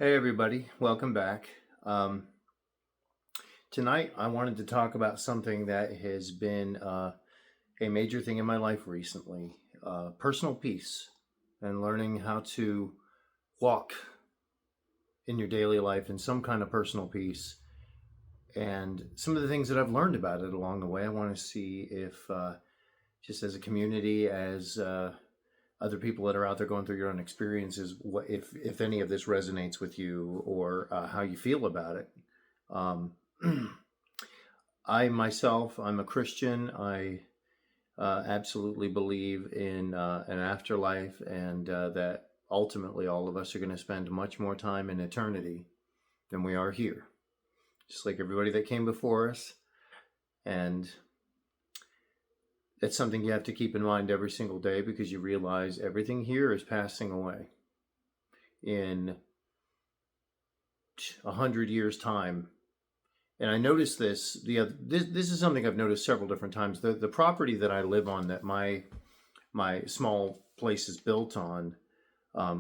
Hey everybody, welcome back. Um, Tonight I wanted to talk about something that has been a major thing in my life recently, personal peace and learning how to walk in your daily life in some kind of personal peace. And some of the things that I've learned about it along the way, I want to see if, just as a community, as other people that are out there going through your own experiences, what if any of this resonates with you or how you feel about it. Um, I myself, I'm a Christian. I absolutely believe in an afterlife and that ultimately all of us are going to spend much more time in eternity than we are here, just like everybody that came before us. And that's something you have to keep in mind every single day because you realize everything here is passing away. In 100 years' time, and I noticed this is something I've noticed several different times. The property that I live on, that my small place is built on,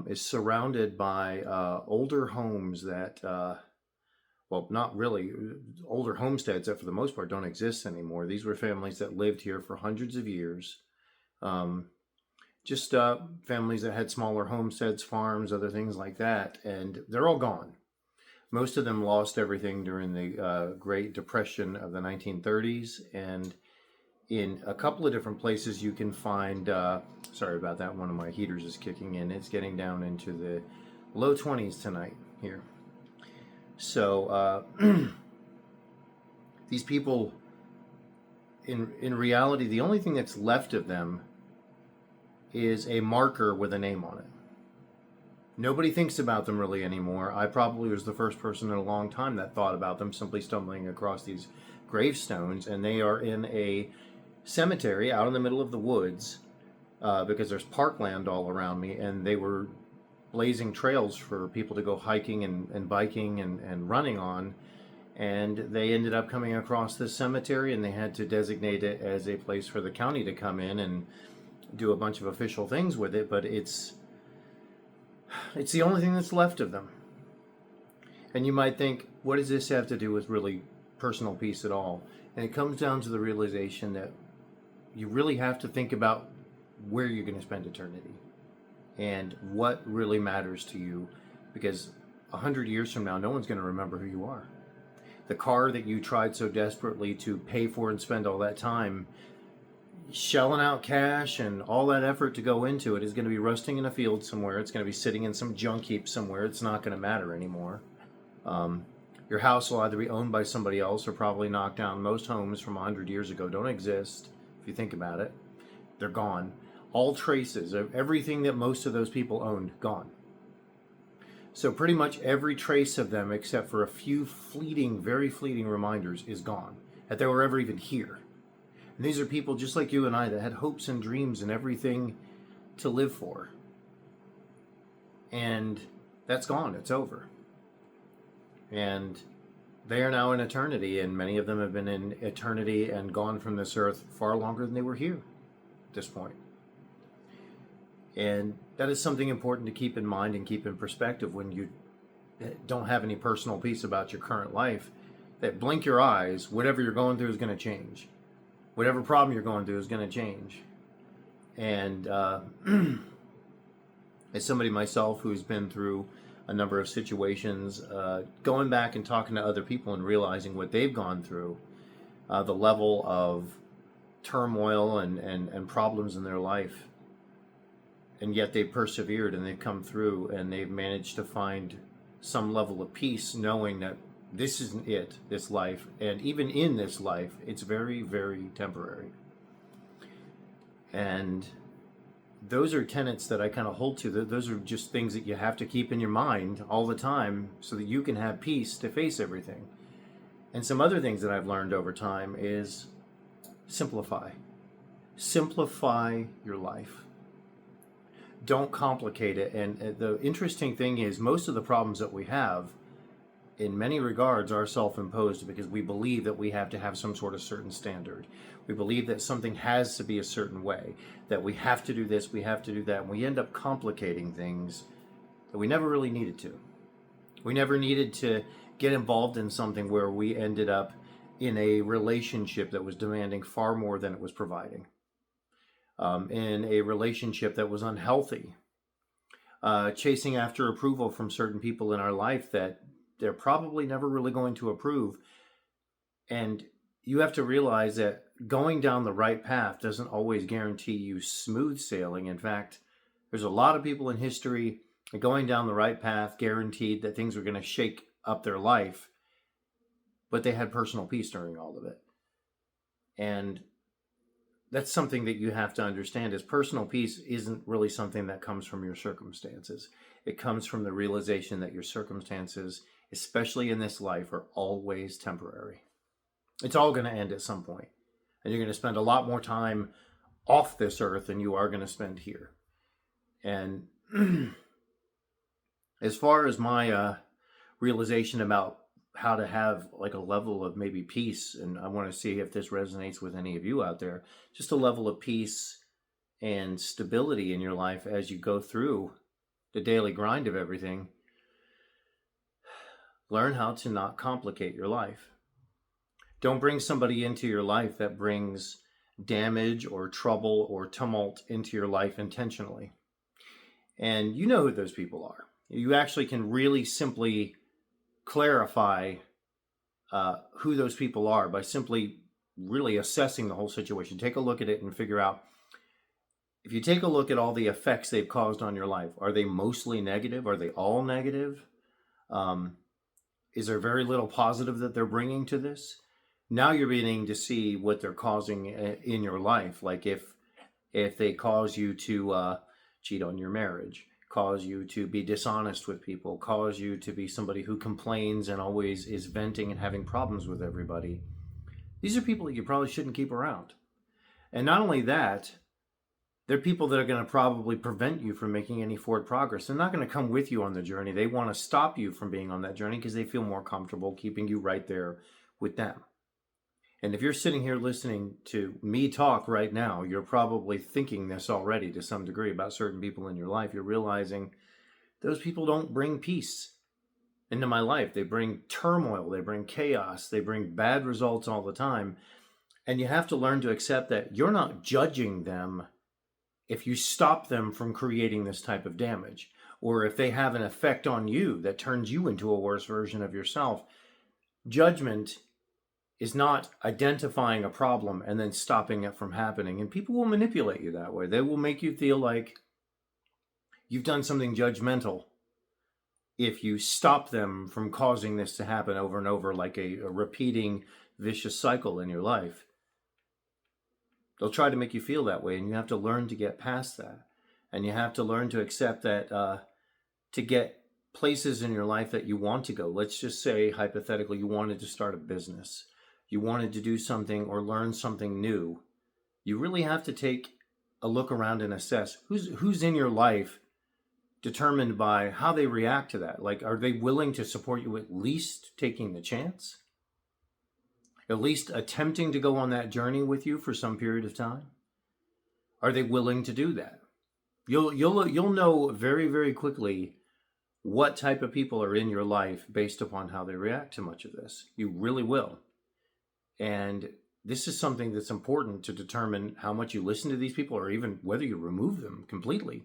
is surrounded by older homes that, well, not really older homesteads that for the most part don't exist anymore. These were families that lived here for hundreds of years. Um, just families that had smaller homesteads, farms, other things like that, and they're all gone. Most of them lost everything during the Great Depression of the 1930s, and in a couple of different places you can find. Sorry about that. One of my heaters is kicking in. It's getting down into the low 20s tonight here. So these people, in reality, the only thing that's left of them is a marker with a name on it. Nobody thinks about them really anymore. I probably was the first person in a long time that thought about them, simply stumbling across these gravestones, and they are in a cemetery out in the middle of the woods because there's parkland all around me, and they were blazing trails for people to go hiking and biking and running on. And they ended up coming across this cemetery, and they had to designate it as a place for the county to come in and do a bunch of official things with it. But it's the only thing that's left of them. And you might think, what does this have to do with really personal peace at all? And it comes down to the realization that you really have to think about where you're going to spend eternity and what really matters to you, because 100 years from now, no one's going to remember who you are. The car that you tried so desperately to pay for and spend all that time shelling out cash and all that effort to go into it is going to be rusting in a field somewhere. It's going to be sitting in some junk heap somewhere. It's not going to matter anymore. Your house will either be owned by somebody else or probably knocked down. Most homes from 100 years ago don't exist, if you think about it. They're gone. All traces of everything that most of those people owned, gone. So pretty much every trace of them, except for a few fleeting, very fleeting reminders, is gone. That they were ever even here. And these are people just like you and I that had hopes and dreams and everything to live for. And that's gone. It's over. And they are now in eternity, and many of them have been in eternity and gone from this earth far longer than they were here at this point. And that is something important to keep in mind and keep in perspective when you don't have any personal peace about your current life. That blink your eyes, whatever you're going through is going to change. Whatever problem you're going through is going to change. And as somebody myself who's been through a number of situations, going back and talking to other people and realizing what they've gone through, the level of turmoil and problems in their life, and yet they've persevered and they've come through and they've managed to find some level of peace, knowing that this isn't it, this life, and even in this life, it's very, very temporary. And those are tenets that I kind of hold to. Those are just things that you have to keep in your mind all the time so that you can have peace to face everything. And some other things that I've learned over time is simplify. Simplify your life. Don't complicate it. And the interesting thing is, most of the problems that we have, in many regards, are self-imposed because we believe that we have to have some sort of certain standard. We believe that something has to be a certain way, that we have to do this, we have to do that, and we end up complicating things that we never really needed to. We never needed to get involved in something where we ended up in a relationship that was demanding far more than it was providing, in a relationship that was unhealthy, chasing after approval from certain people in our life that they're probably never really going to approve. And you have to realize that going down the right path doesn't always guarantee you smooth sailing. In fact, there's a lot of people in history that going down the right path guaranteed that things were going to shake up their life, but they had personal peace during all of it. And that's something that you have to understand, is personal peace isn't really something that comes from your circumstances. It comes from the realization that your circumstances, especially in this life, are always temporary. It's all going to end at some point. And you're going to spend a lot more time off this earth than you are going to spend here. And as far as my realization about how to have like a level of maybe peace, and I want to see if this resonates with any of you out there, just a level of peace and stability in your life as you go through the daily grind of everything. Learn how to not complicate your life. Don't bring somebody into your life that brings damage or trouble or tumult into your life intentionally. And you know who those people are. You actually can really simply clarify who those people are by simply really assessing the whole situation. Take a look at it and figure out, if you take a look at all the effects they've caused on your life, are they mostly negative? Are they all negative? Is there very little positive that they're bringing to this? Now you're beginning to see what they're causing in your life. Like if they cause you to cheat on your marriage, cause you to be dishonest with people, cause you to be somebody who complains and always is venting and having problems with everybody. These are people that you probably shouldn't keep around. And not only that, they're people that are going to probably prevent you from making any forward progress. They're not going to come with you on the journey. They want to stop you from being on that journey because they feel more comfortable keeping you right there with them. And if you're sitting here listening to me talk right now, you're probably thinking this already to some degree about certain people in your life. You're realizing those people don't bring peace into my life. They bring turmoil, they bring chaos, they bring bad results all the time. And you have to learn to accept that you're not judging them if you stop them from creating this type of damage, or if they have an effect on you that turns you into a worse version of yourself. Judgment is not identifying a problem and then stopping it from happening. And people will manipulate you that way. They will make you feel like you've done something judgmental if you stop them from causing this to happen over and over, like a repeating vicious cycle in your life. They'll try to make you feel that way, and you have to learn to get past that. And you have to learn to accept that to get places in your life that you want to go. Let's just say, hypothetically, you wanted to start a business. You wanted to do something or learn something new. You really have to take a look around and assess who's in your life, determined by how they react to that. Like, are they willing to support you at least taking the chance? At least attempting to go on that journey with you for some period of time? Are they willing to do that? You'll know very, very quickly what type of people are in your life based upon how they react to much of this. You really will. And this is something that's important to determine how much you listen to these people, or even whether you remove them completely.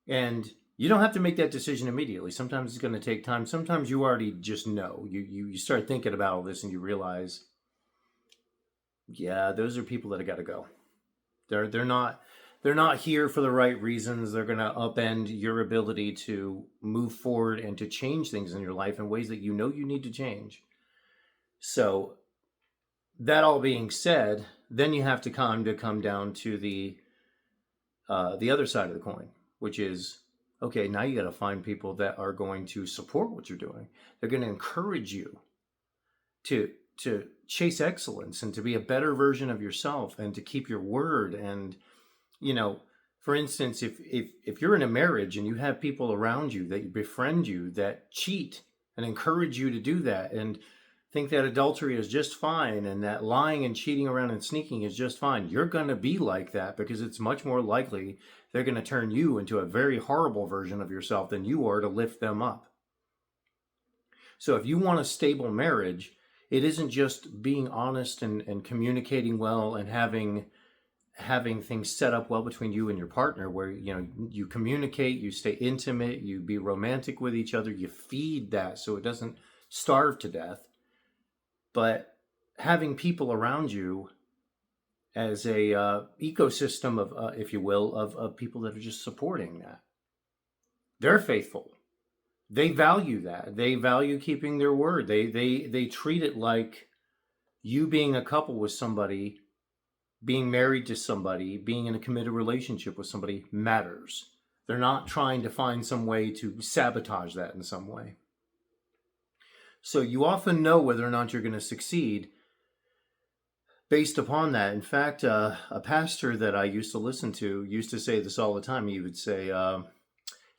And you don't have to make that decision immediately. Sometimes it's going to take time. Sometimes you already just know. You start thinking about all this and you realize, yeah, those are people that have got to go. They're not here for the right reasons. They're going to upend your ability to move forward and to change things in your life in ways that you know you need to change. So that all being said, then you have to come down to the other side of the coin, which is, okay, now you got to find people that are going to support what you're doing. They're going to encourage you to chase excellence and to be a better version of yourself and to keep your word. And, you know, for instance, if you're in a marriage and you have people around you that befriend you, that cheat and encourage you to do that, and think that adultery is just fine and that lying and cheating around and sneaking is just fine, you're going to be like that, because it's much more likely they're going to turn you into a very horrible version of yourself than you are to lift them up. So if you want a stable marriage, it isn't just being honest and communicating well and having things set up well between you and your partner, where you communicate, you stay intimate, you be romantic with each other, you feed that so it doesn't starve to death. But having people around you as a ecosystem of, if you will, of people that are just supporting that. They're faithful. They value that. They value keeping their word. They treat it like you being a couple with somebody, being married to somebody, being in a committed relationship with somebody matters. They're not trying to find some way to sabotage that in some way. So you often know whether or not you're going to succeed based upon that. In fact, a pastor that I used to listen to used to say this all the time. He would say,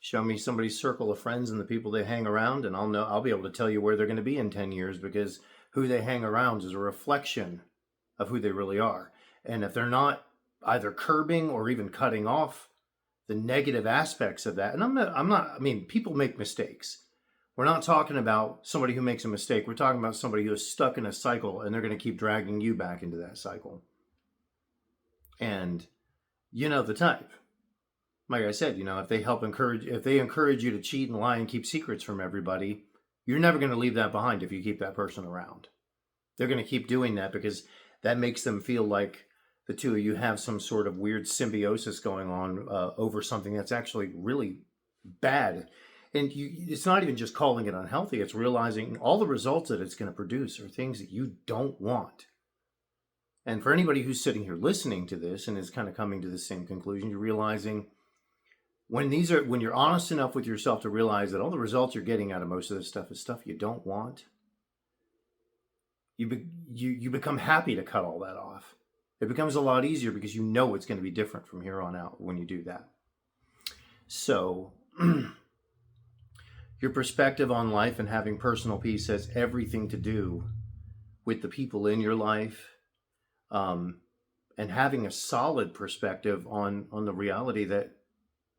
show me somebody's circle of friends and the people they hang around, and I'll be able to tell you where they're going to be in 10 years, because who they hang around is a reflection of who they really are. And if they're not either curbing or even cutting off the negative aspects of that, and I mean, people make mistakes. We're not talking about somebody who makes a mistake. We're talking about somebody who is stuck in a cycle, and they're going to keep dragging you back into that cycle. And you know the type. Like I said, if they encourage you to cheat and lie and keep secrets from everybody, you're never going to leave that behind if you keep that person around. They're going to keep doing that because that makes them feel like the two of you have some sort of weird symbiosis going on over something that's actually really bad. And it's not even just calling it unhealthy. It's realizing all the results that it's going to produce are things that you don't want. And for anybody who's sitting here listening to this and is kind of coming to the same conclusion, you're realizing when you're honest enough with yourself to realize that all the results you're getting out of most of this stuff is stuff you don't want, you become happy to cut all that off. It becomes a lot easier because you know it's going to be different from here on out when you do that. So your perspective on life and having personal peace has everything to do with the people in your life, and having a solid perspective on the reality that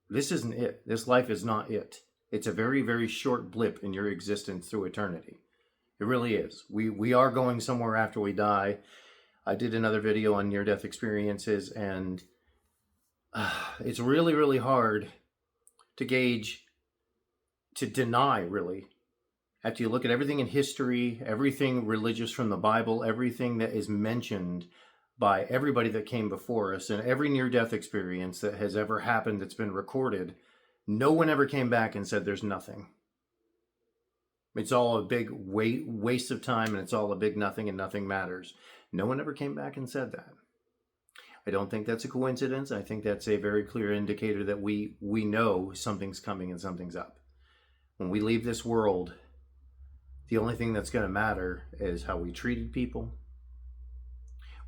this isn't it. This life is not it. It's a very, very short blip in your existence through eternity. It really is. We are going somewhere after we die. I did another video on near-death experiences, and it's really, really hard to gauge, to deny, really. After you look at everything in history, everything religious from the Bible, everything that is mentioned by everybody that came before us, and every near-death experience that has ever happened that's been recorded, no one ever came back and said there's nothing. It's all a big waste of time, and it's all a big nothing, and nothing matters. No one ever came back and said that. I don't think that's a coincidence. I think that's a very clear indicator that we know something's coming and something's up. When we leave this world, the only thing that's going to matter is how we treated people,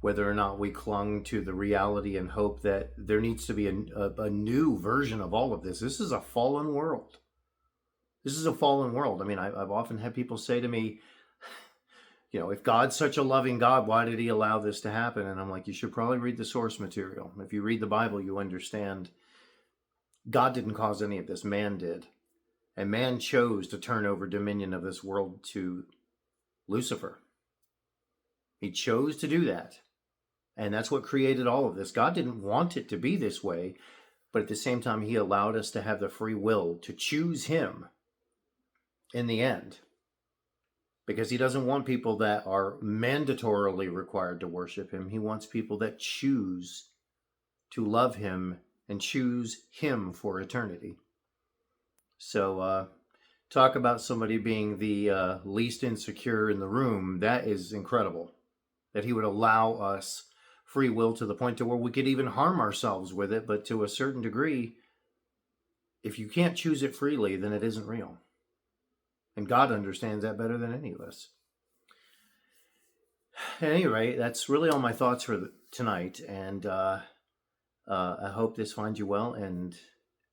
whether or not we clung to the reality and hope that there needs to be a new version of all of this. This is a fallen world. This is a fallen world. I mean, I've often had people say to me, if God's such a loving God, why did he allow this to happen? And I'm like, you should probably read the source material. If you read the Bible, you understand God didn't cause any of this. Man did. And man chose to turn over dominion of this world to Lucifer. He chose to do that. And that's what created all of this. God didn't want it to be this way, but at the same time, he allowed us to have the free will to choose him in the end. Because he doesn't want people that are mandatorily required to worship him. He wants people that choose to love him and choose him for eternity. So talk about somebody being the least insecure in the room. That is incredible. That he would allow us free will to the point to where we could even harm ourselves with it. But to a certain degree, if you can't choose it freely, then it isn't real. And God understands that better than any of us. At any rate, that's really all my thoughts for tonight. And I hope this finds you well. And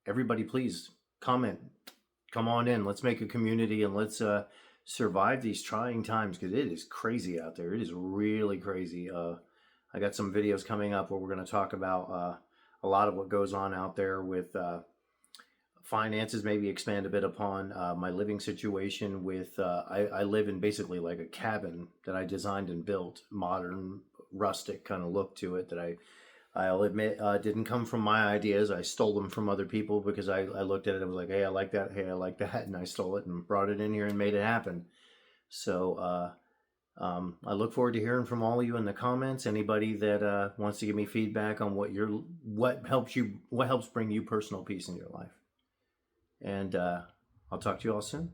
everybody, please comment. Come on in. Let's make a community and let's survive these trying times, because it is crazy out there. It is really crazy. I got some videos coming up where we're going to talk about a lot of what goes on out there with finances, maybe expand a bit upon my living situation with, I live in basically like a cabin that I designed and built, modern, rustic kind of look to it that I'll admit didn't come from my ideas. I stole them from other people because I looked at it and was like, hey, I like that. Hey, I like that. And I stole it and brought it in here and made it happen. So I look forward to hearing from all of you in the comments. Anybody that wants to give me feedback on what helps bring you personal peace in your life. And I'll talk to you all soon.